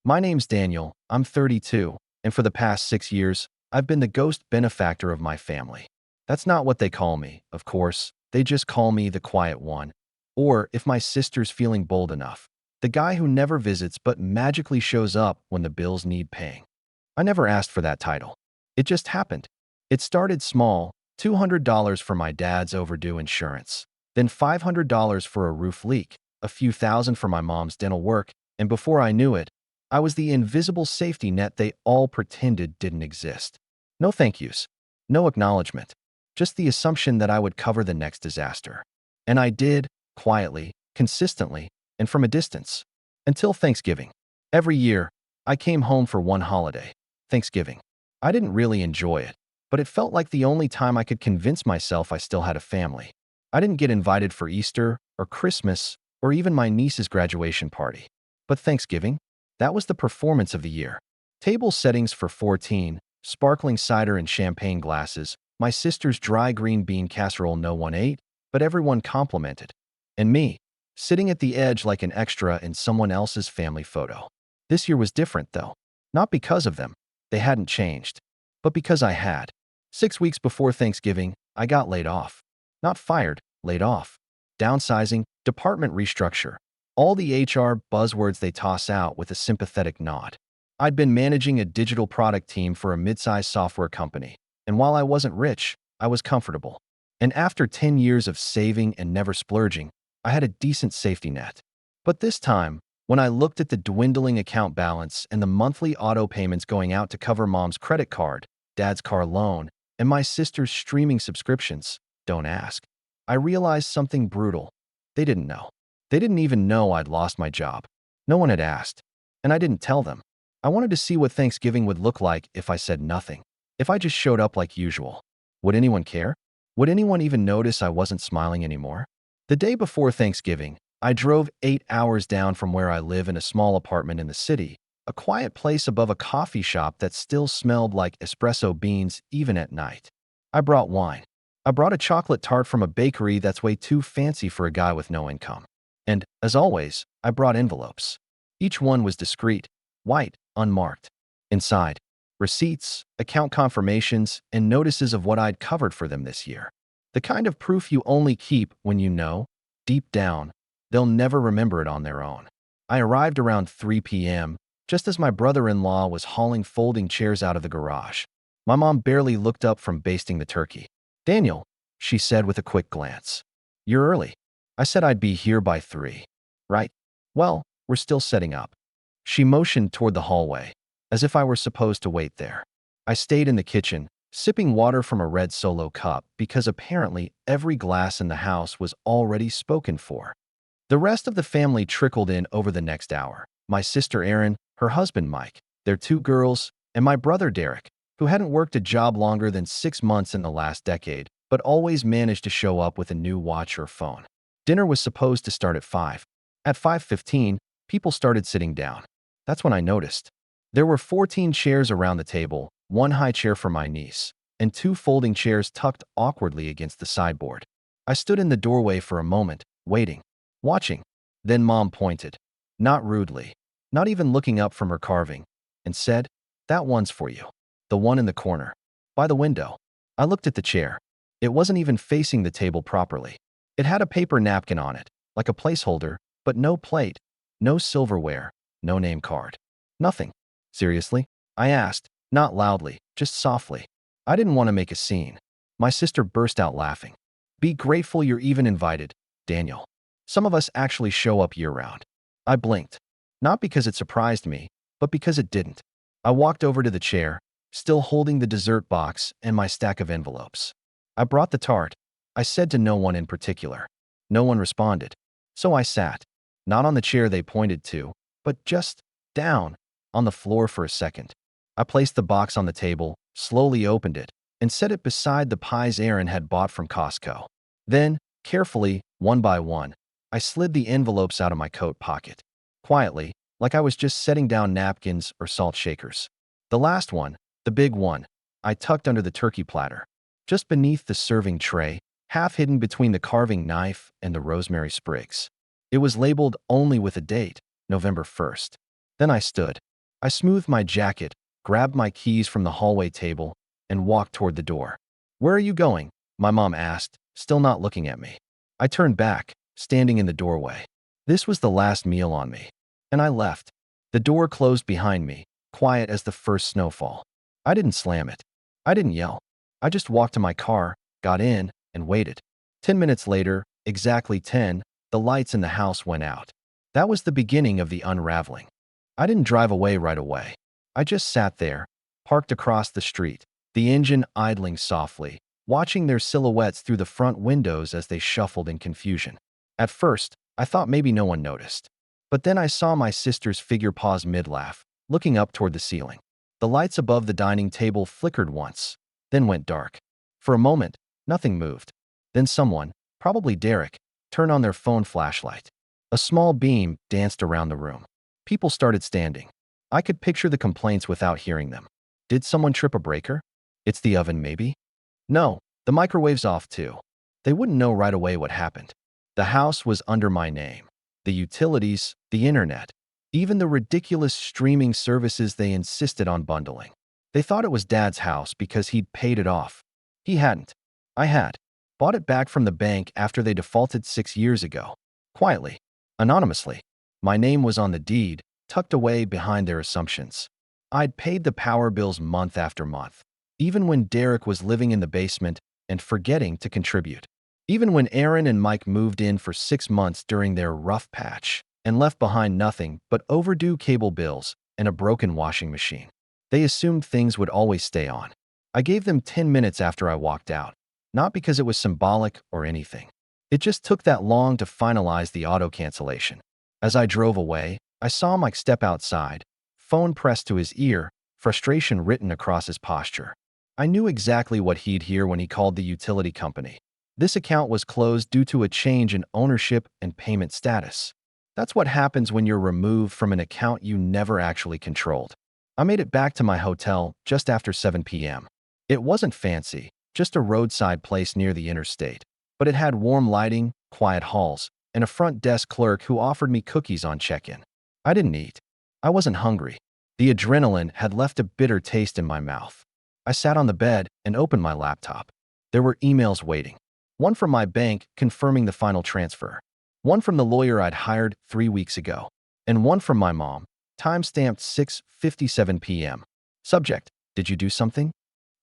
My name's Daniel, I'm 32, and for the past 6 years, I've been the ghost benefactor of my family. That's not what they call me, of course. They just call me the quiet one. Or, if my sister's feeling bold enough, the guy who never visits but magically shows up when the bills need paying. I never asked for that title. It just happened. It started small, $200 for my dad's overdue insurance, then $500 for a roof leak, a few thousand for my mom's dental work, and before I knew it, I was the invisible safety net they all pretended didn't exist. No thank yous, no acknowledgement, just the assumption that I would cover the next disaster. And I did, quietly, consistently, and from a distance. Until Thanksgiving. Every year, I came home for one holiday, Thanksgiving. I didn't really enjoy it, but it felt like the only time I could convince myself I still had a family. I didn't get invited for Easter, or Christmas, or even my niece's graduation party. But Thanksgiving? That was the performance of the year. Table settings for 14, sparkling cider and champagne glasses, my sister's dry green bean casserole no one ate, but everyone complimented. And me, sitting at the edge like an extra in someone else's family photo. This year was different, though. Not because of them. They hadn't changed. But because I had. 6 weeks before Thanksgiving, I got laid off. Not fired, laid off. Downsizing, department restructure. All the HR buzzwords they toss out with a sympathetic nod. I'd been managing a digital product team for a mid-sized software company, and while I wasn't rich, I was comfortable. And after 10 years of saving and never splurging, I had a decent safety net. But this time, when I looked at the dwindling account balance and the monthly auto payments going out to cover mom's credit card, dad's car loan, and my sister's streaming subscriptions, don't ask, I realized something brutal. They didn't know. They didn't even know I'd lost my job. No one had asked, and I didn't tell them. I wanted to see what Thanksgiving would look like if I said nothing. If I just showed up like usual. Would anyone care? Would anyone even notice I wasn't smiling anymore? The day before Thanksgiving, I drove 8 hours down from where I live in a small apartment in the city, a quiet place above a coffee shop that still smelled like espresso beans even at night. I brought wine. I brought a chocolate tart from a bakery that's way too fancy for a guy with no income. And, as always, I brought envelopes. Each one was discreet, white, unmarked. Inside, receipts, account confirmations, and notices of what I'd covered for them this year. The kind of proof you only keep when you know, deep down, they'll never remember it on their own. I arrived around 3 p.m., just as my brother-in-law was hauling folding chairs out of the garage. My mom barely looked up from basting the turkey. "Daniel," she said with a quick glance. "You're early." I said I'd be here by 3. "Right. Well, we're still setting up." She motioned toward the hallway, as if I were supposed to wait there. I stayed in the kitchen, sipping water from a red Solo cup because apparently every glass in the house was already spoken for. The rest of the family trickled in over the next hour. My sister Erin, her husband Mike, their 2 girls, and my brother Derek, who hadn't worked a job longer than 6 months in the last decade, but always managed to show up with a new watch or phone. Dinner was supposed to start at 5. At 5:15, people started sitting down. That's when I noticed. There were 14 chairs around the table, 1 high chair for my niece, and 2 folding chairs tucked awkwardly against the sideboard. I stood in the doorway for a moment, waiting, watching. Then Mom pointed, not rudely, not even looking up from her carving, and said, "That one's for you. The one in the corner, by the window." I looked at the chair. It wasn't even facing the table properly. It had a paper napkin on it, like a placeholder, but no plate, no silverware, no name card. Nothing. "Seriously?" I asked, not loudly, just softly. I didn't want to make a scene. My sister burst out laughing. "Be grateful you're even invited, Daniel. Some of us actually show up year-round." I blinked. Not because it surprised me, but because it didn't. I walked over to the chair, still holding the dessert box and my stack of envelopes. I brought the tart. I said to no one in particular. No one responded. So I sat, not on the chair they pointed to, but just down, on the floor for a second. I placed the box on the table, slowly opened it, and set it beside the pies Erin had bought from Costco. Then, carefully, one by one, I slid the envelopes out of my coat pocket. Quietly, like I was just setting down napkins or salt shakers. The last one, the big one, I tucked under the turkey platter, just beneath the serving tray, half hidden between the carving knife and the rosemary sprigs. It was labeled only with a date, November 1st. Then I stood. I smoothed my jacket, grabbed my keys from the hallway table, and walked toward the door. "Where are you going?" my mom asked, still not looking at me. I turned back, standing in the doorway. This was the last meal on me. And I left. The door closed behind me, quiet as the first snowfall. I didn't slam it. I didn't yell. I just walked to my car, got in, and waited. 10 minutes later, exactly 10, the lights in the house went out. That was the beginning of the unraveling. I didn't drive away right away. I just sat there, parked across the street, the engine idling softly, watching their silhouettes through the front windows as they shuffled in confusion. At first, I thought maybe no one noticed. But then I saw my sister's figure pause mid-laugh, looking up toward the ceiling. The lights above the dining table flickered once, then went dark. For a moment, nothing moved. Then someone, probably Derek, turned on their phone flashlight. A small beam danced around the room. People started standing. I could picture the complaints without hearing them. Did someone trip a breaker? It's the oven, maybe? No, the microwave's off too. They wouldn't know right away what happened. The house was under my name. The utilities, the internet, even the ridiculous streaming services they insisted on bundling. They thought it was Dad's house because he'd paid it off. He hadn't. I had. Bought it back from the bank after they defaulted 6 years ago. Quietly. Anonymously. My name was on the deed, tucked away behind their assumptions. I'd paid the power bills month after month, even when Derek was living in the basement and forgetting to contribute. Even when Aaron and Mike moved in for 6 months during their rough patch and left behind nothing but overdue cable bills and a broken washing machine. They assumed things would always stay on. I gave them 10 minutes after I walked out, not because it was symbolic or anything. It just took that long to finalize the auto cancellation. As I drove away, I saw Mike step outside, phone pressed to his ear, frustration written across his posture. I knew exactly what he'd hear when he called the utility company. This account was closed due to a change in ownership and payment status. That's what happens when you're removed from an account you never actually controlled. I made it back to my hotel just after 7 p.m. It wasn't fancy, just a roadside place near the interstate, but it had warm lighting, quiet halls, and a front desk clerk who offered me cookies on check-in. I didn't eat. I wasn't hungry. The adrenaline had left a bitter taste in my mouth. I sat on the bed and opened my laptop. There were emails waiting. One from my bank confirming the final transfer. One from the lawyer I'd hired 3 weeks ago. And one from my mom, time-stamped 6:57 p.m. Subject: Did you do something?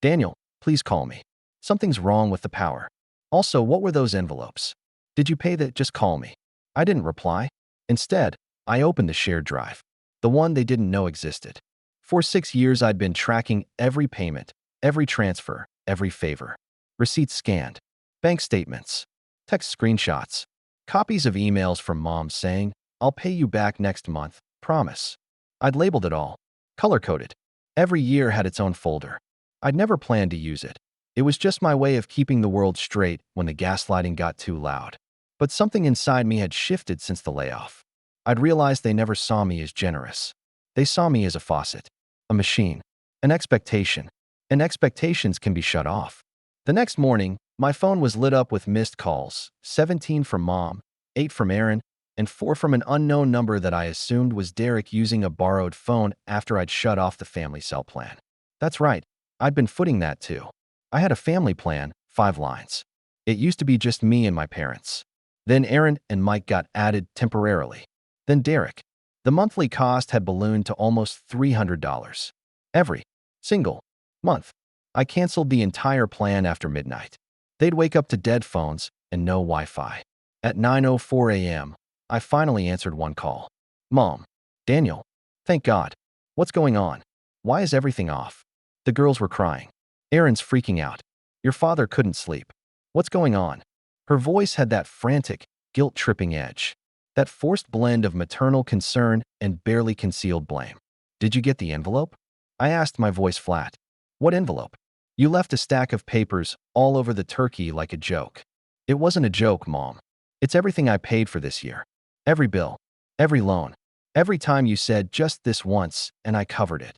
Daniel, please call me. Something's wrong with the power. Also, what were those envelopes? Did you pay that? Just call me. I didn't reply. Instead, I opened the shared drive. The one they didn't know existed. For 6 years, I'd been tracking every payment, every transfer, every favor. Receipts scanned. Bank statements, text screenshots, copies of emails from Mom saying, "I'll pay you back next month, promise." I'd labeled it all, color-coded. Every year had its own folder. I'd never planned to use it. It was just my way of keeping the world straight when the gaslighting got too loud. But something inside me had shifted since the layoff. I'd realized they never saw me as generous. They saw me as a faucet, a machine, an expectation, and expectations can be shut off. The next morning, my phone was lit up with missed calls, 17 from Mom, 8 from Aaron, and 4 from an unknown number that I assumed was Derek using a borrowed phone after I'd shut off the family cell plan. That's right, I'd been footing that too. I had a family plan, 5 lines. It used to be just me and my parents. Then Aaron and Mike got added temporarily. Then Derek. The monthly cost had ballooned to almost $300. Every single month. I canceled the entire plan after midnight. They'd wake up to dead phones and no Wi-Fi. At 9:04 a.m., I finally answered one call. "Mom." "Daniel." "Thank God. What's going on? Why is everything off?" The girls were crying. "Aaron's freaking out. Your father couldn't sleep. What's going on?" Her voice had that frantic, guilt-tripping edge. That forced blend of maternal concern and barely concealed blame. "Did you get the envelope?" I asked, my voice flat. "What envelope?" "You left a stack of papers all over the turkey like a joke." "It wasn't a joke, Mom. It's everything I paid for this year. Every bill. Every loan. Every time you said just this once, and I covered it."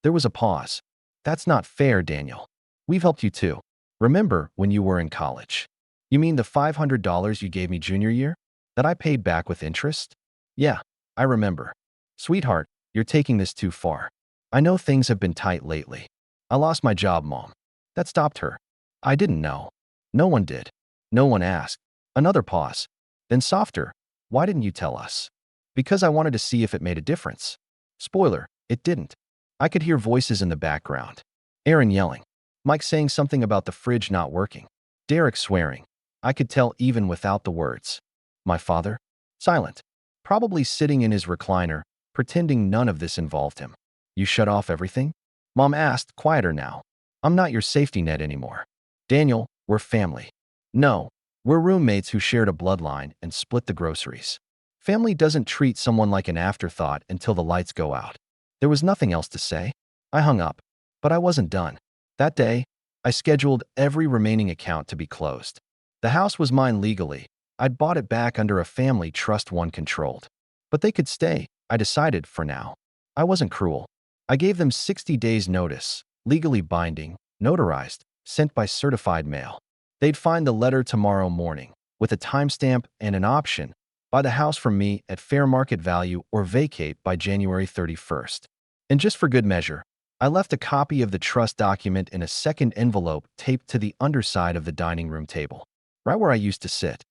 There was a pause. "That's not fair, Daniel. We've helped you too. Remember when you were in college?" "You mean the $500 you gave me junior year? That I paid back with interest?" "Yeah, I remember." "Sweetheart, You're taking this too far. I know things have been tight lately. I lost my job, Mom. That stopped her. I didn't know. No one did. No one asked. Another pause. Then softer. Why didn't you tell us? Because I wanted to see if it made a difference. Spoiler, it didn't. I could hear voices in the background. Aaron yelling. Mike saying something about the fridge not working. Derek swearing. I could tell even without the words. My father? Silent. Probably sitting in his recliner, pretending none of this involved him. You shut off everything? Mom asked, quieter now. I'm not your safety net anymore. Daniel, we're family. No, we're roommates who shared a bloodline and split the groceries. Family doesn't treat someone like an afterthought until the lights go out. There was nothing else to say. I hung up, but I wasn't done. That day, I scheduled every remaining account to be closed. The house was mine legally. I'd bought it back under a family trust one controlled. But they could stay, I decided, for now. I wasn't cruel. I gave them 60 days notice, legally binding, notarized, sent by certified mail. They'd find the letter tomorrow morning, with a timestamp and an option: buy the house from me at fair market value or vacate by January 31st. And just for good measure, I left a copy of the trust document in a second envelope taped to the underside of the dining room table, right where I used to sit.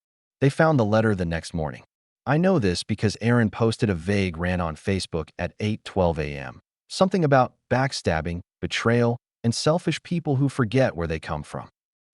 They found the letter the next morning. I know this because Aaron posted a vague rant on Facebook at 8:12 a.m. Something about backstabbing, betrayal, and selfish people who forget where they come from.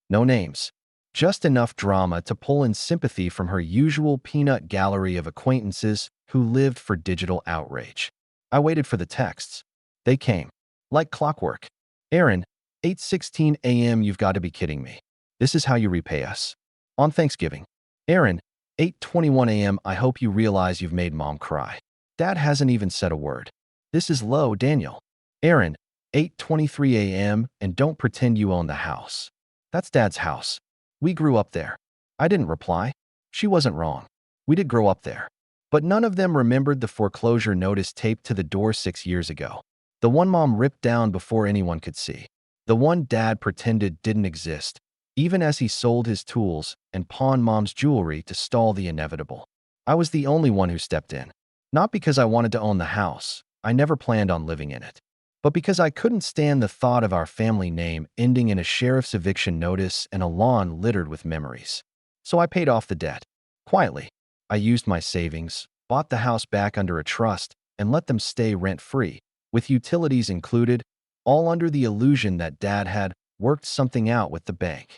No names. Just enough drama to pull in sympathy from her usual peanut gallery of acquaintances who lived for digital outrage. I waited for the texts. They came. Like clockwork. Aaron, 8:16 a.m. You've got to be kidding me. This is how you repay us. On Thanksgiving. Aaron, 8:21 a.m. I hope you realize you've made Mom cry. Dad hasn't even said a word. This is low, Daniel. Aaron, 8:23 a.m. And don't pretend you own the house. That's Dad's house. We grew up there. I didn't reply. She wasn't wrong. We did grow up there. But none of them remembered the foreclosure notice taped to the door 6 years ago. The one Mom ripped down before anyone could see. The one Dad pretended didn't exist, even as he sold his tools and pawned Mom's jewelry to stall the inevitable. I was the only one who stepped in. Not because I wanted to own the house. I never planned on living in it. But because I couldn't stand the thought of our family name ending in a sheriff's eviction notice and a lawn littered with memories. So I paid off the debt. Quietly. I used my savings, bought the house back under a trust, and let them stay rent-free, with utilities included, all under the illusion that Dad had worked something out with the bank.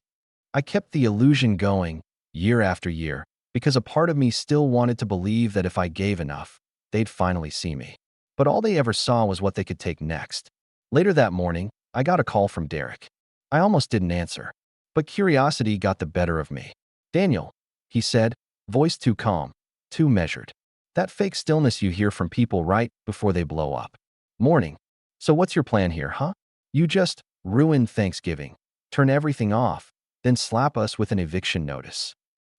I kept the illusion going, year after year, because a part of me still wanted to believe that if I gave enough, they'd finally see me. But all they ever saw was what they could take next. Later that morning, I got a call from Derek. I almost didn't answer, but curiosity got the better of me. Daniel, he said, voice too calm, too measured. That fake stillness you hear from people right before they blow up. Morning. So what's your plan here, huh? You just ruin Thanksgiving, turn everything off, then slap us with an eviction notice.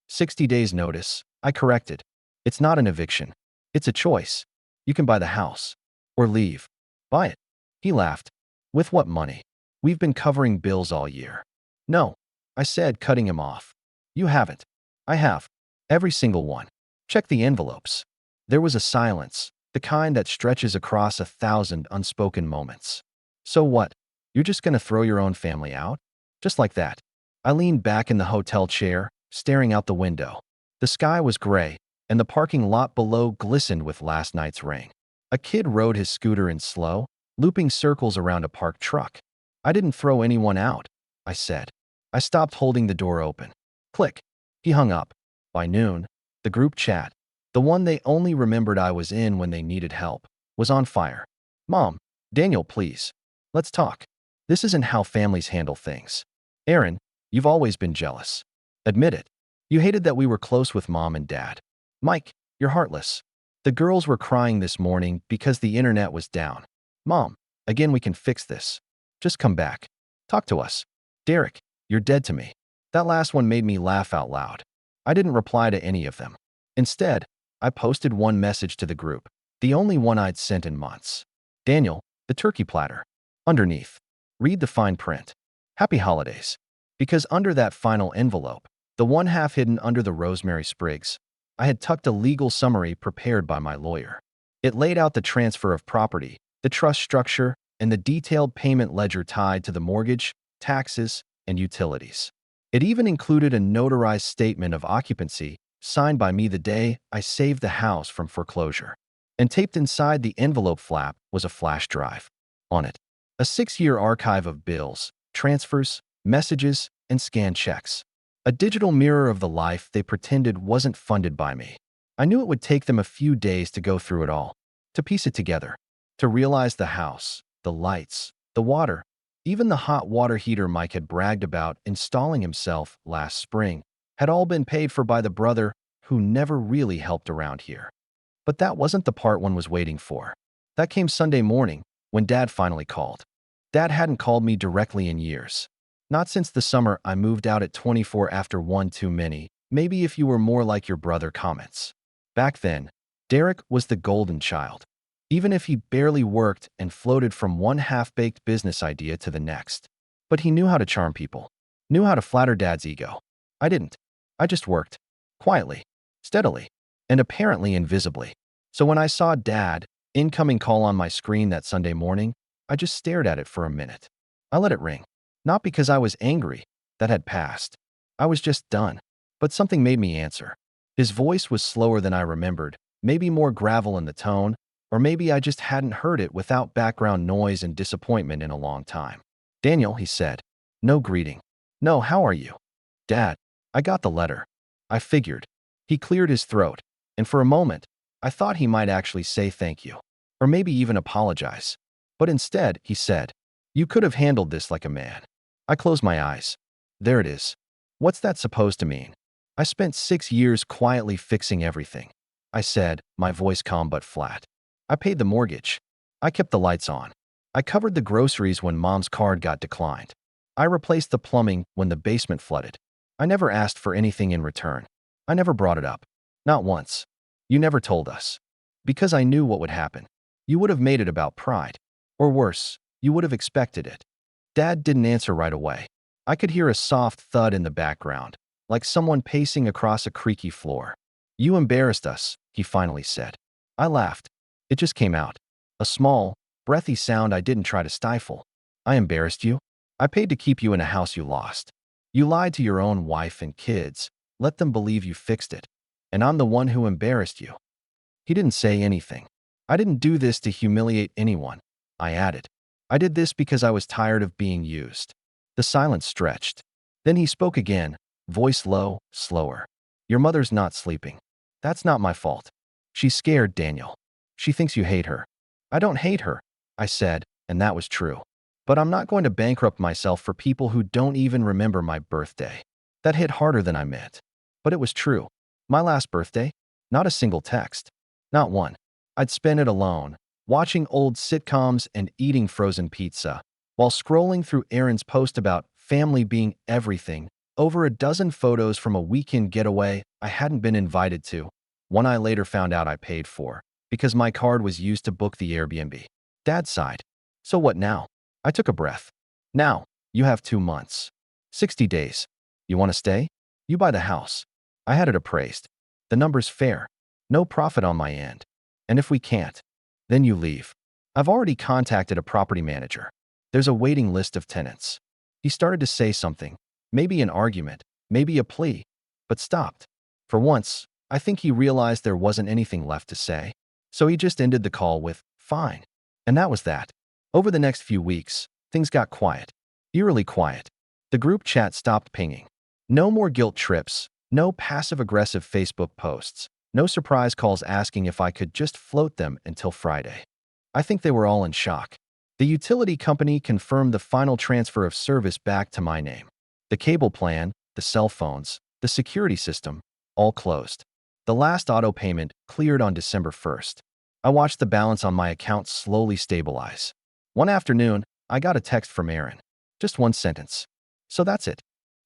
60 days notice, I corrected. It's not an eviction. It's a choice. You can buy the house. Or leave. Buy it. He laughed. With what money? We've been covering bills all year. No, I said, cutting him off. You haven't. I have. Every single one. Check the envelopes. There was a silence, the kind that stretches across 1,000 unspoken moments. So what? You're just gonna throw your own family out? Just like that. I leaned back in the hotel chair, staring out the window. The sky was gray, and the parking lot below glistened with last night's rain. A kid rode his scooter in slow, looping circles around a parked truck. I didn't throw anyone out, I said. I stopped holding the door open. Click. He hung up. By noon, the group chat, the one they only remembered I was in when they needed help, was on fire. Mom, Daniel, please. Let's talk. This isn't how families handle things. Aaron, you've always been jealous. Admit it. You hated that we were close with Mom and Dad. Mike, you're heartless. The girls were crying this morning because the internet was down. Mom, again, we can fix this. Just come back. Talk to us. Derek, you're dead to me. That last one made me laugh out loud. I didn't reply to any of them. Instead, I posted one message to the group, the only one I'd sent in months. Daniel, the turkey platter. Underneath. Read the fine print. Happy holidays. Because under that final envelope, the one half hidden under the rosemary sprigs, I had tucked a legal summary prepared by my lawyer. It laid out the transfer of property, the trust structure, and the detailed payment ledger tied to the mortgage, taxes, and utilities. It even included a notarized statement of occupancy signed by me the day I saved the house from foreclosure. And taped inside the envelope flap was a flash drive. On it, a 6-year archive of bills, transfers, messages, and scanned checks. A digital mirror of the life they pretended wasn't funded by me. I knew it would take them a few days to go through it all, to piece it together, to realize the house, the lights, the water, even the hot water heater Mike had bragged about installing himself last spring, had all been paid for by the brother who never really helped around here. But that wasn't the part one was waiting for. That came Sunday morning, when Dad finally called. Dad hadn't called me directly in years. Not since the summer I moved out at 24 after one too many, maybe if you were more like your brother comments. Back then, Derek was the golden child. Even if he barely worked and floated from one half-baked business idea to the next. But he knew how to charm people, knew how to flatter Dad's ego. I didn't. I just worked. Quietly, steadily, and apparently invisibly. So when I saw Dad, incoming call on my screen that Sunday morning, I just stared at it for a minute. I let it ring. Not because I was angry. That had passed. I was just done. But something made me answer. His voice was slower than I remembered, maybe more gravel in the tone, or maybe I just hadn't heard it without background noise and disappointment in a long time. Daniel, he said. No greeting. No, how are you? Dad, I got the letter. I figured. He cleared his throat, and for a moment, I thought he might actually say thank you, or maybe even apologize. But instead, he said, you could have handled this like a man. I closed my eyes. There it is. What's that supposed to mean? I spent 6 years quietly fixing everything. I said, my voice calm but flat. I paid the mortgage. I kept the lights on. I covered the groceries when Mom's card got declined. I replaced the plumbing when the basement flooded. I never asked for anything in return. I never brought it up. Not once. You never told us. Because I knew what would happen. You would have made it about pride. Or worse, you would have expected it. Dad didn't answer right away. I could hear a soft thud in the background, like someone pacing across a creaky floor. You embarrassed us, he finally said. I laughed. It just came out. A small, breathy sound I didn't try to stifle. I embarrassed you? I paid to keep you in a house you lost. You lied to your own wife and kids, let them believe you fixed it. And I'm the one who embarrassed you. He didn't say anything. I didn't do this to humiliate anyone, I added. I did this because I was tired of being used. The silence stretched. Then he spoke again, voice low, slower. Your mother's not sleeping. That's not my fault. She's scared, Daniel. She thinks you hate her. I don't hate her, I said, and that was true. But I'm not going to bankrupt myself for people who don't even remember my birthday. That hit harder than I meant. But it was true. My last birthday? Not a single text. Not one. I'd spent it alone, watching old sitcoms and eating frozen pizza, while scrolling through Aaron's post about family being everything, over a dozen photos from a weekend getaway I hadn't been invited to, one I later found out I paid for, because my card was used to book the Airbnb. Dad sighed. So what now? I took a breath. Now, you have 2 months. 60 days. You want to stay? You buy the house. I had it appraised. The number's fair. No profit on my end. And if we can't, then you leave. I've already contacted a property manager. There's a waiting list of tenants. He started to say something, maybe an argument, maybe a plea, but stopped. For once, I think he realized there wasn't anything left to say. So he just ended the call with, fine. And that was that. Over the next few weeks, things got quiet. Eerily quiet. The group chat stopped pinging. No more guilt trips, no passive-aggressive Facebook posts, no surprise calls asking if I could just float them until Friday. I think they were all in shock. The utility company confirmed the final transfer of service back to my name. The cable plan, the cell phones, the security system, all closed. The last auto payment cleared on December 1st. I watched the balance on my account slowly stabilize. One afternoon, I got a text from Aaron. Just one sentence. So that's it.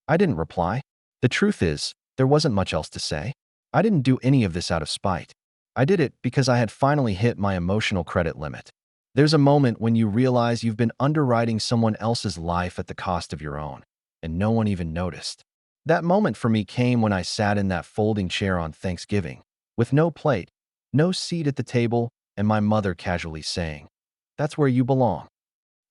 I didn't reply. The truth is, there wasn't much else to say. I didn't do any of this out of spite. I did it because I had finally hit my emotional credit limit. There's a moment when you realize you've been underwriting someone else's life at the cost of your own, and no one even noticed. That moment for me came when I sat in that folding chair on Thanksgiving, with no plate, no seat at the table, and my mother casually saying, "That's where you belong."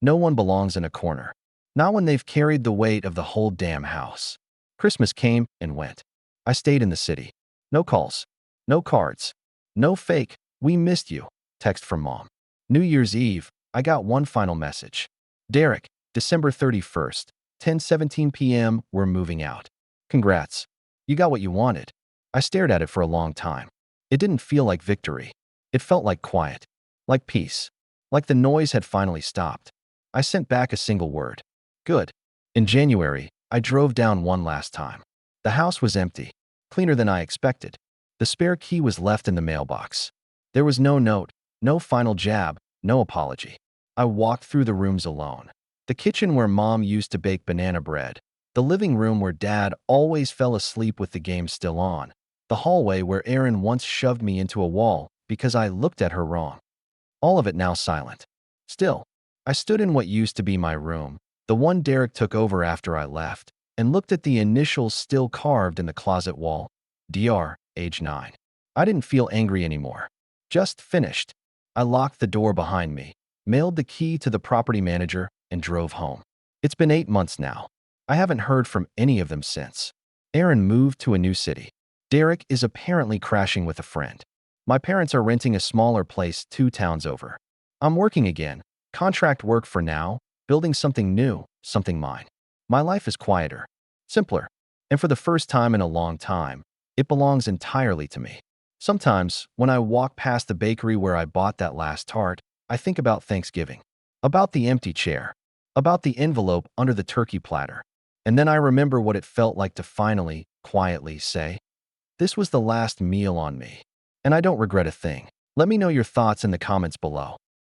No one belongs in a corner. Not when they've carried the weight of the whole damn house. Christmas came and went. I stayed in the city. No calls. No cards. No fake, "We missed you," text from mom. New Year's Eve, I got one final message. "Derek, December 31st, 10:17 p.m., we're moving out. Congrats. You got what you wanted." I stared at it for a long time. It didn't feel like victory. It felt like quiet. Like peace. Like the noise had finally stopped. I sent back a single word. Good. In January, I drove down one last time. The house was empty. Cleaner than I expected. The spare key was left in the mailbox. There was no note, no final jab, no apology. I walked through the rooms alone. The kitchen where mom used to bake banana bread. The living room where dad always fell asleep with the game still on. The hallway where Erin once shoved me into a wall because I looked at her wrong. All of it now silent. Still, I stood in what used to be my room, the one Derek took over after I left, and looked at the initials still carved in the closet wall. Dr. age 9. I didn't feel angry anymore. Just finished. I locked the door behind me, mailed the key to the property manager, and drove home. It's been 8 months now. I haven't heard from any of them since. Erin moved to a new city. Derek is apparently crashing with a friend. My parents are renting a smaller place 2 towns over. I'm working again. Contract work for now, building something new, something mine. My life is quieter, simpler, and for the first time in a long time, it belongs entirely to me. Sometimes, when I walk past the bakery where I bought that last tart, I think about Thanksgiving, about the empty chair, about the envelope under the turkey platter, and then I remember what it felt like to finally, quietly say, "This was the last meal on me." And I don't regret a thing. Let me know your thoughts in the comments below.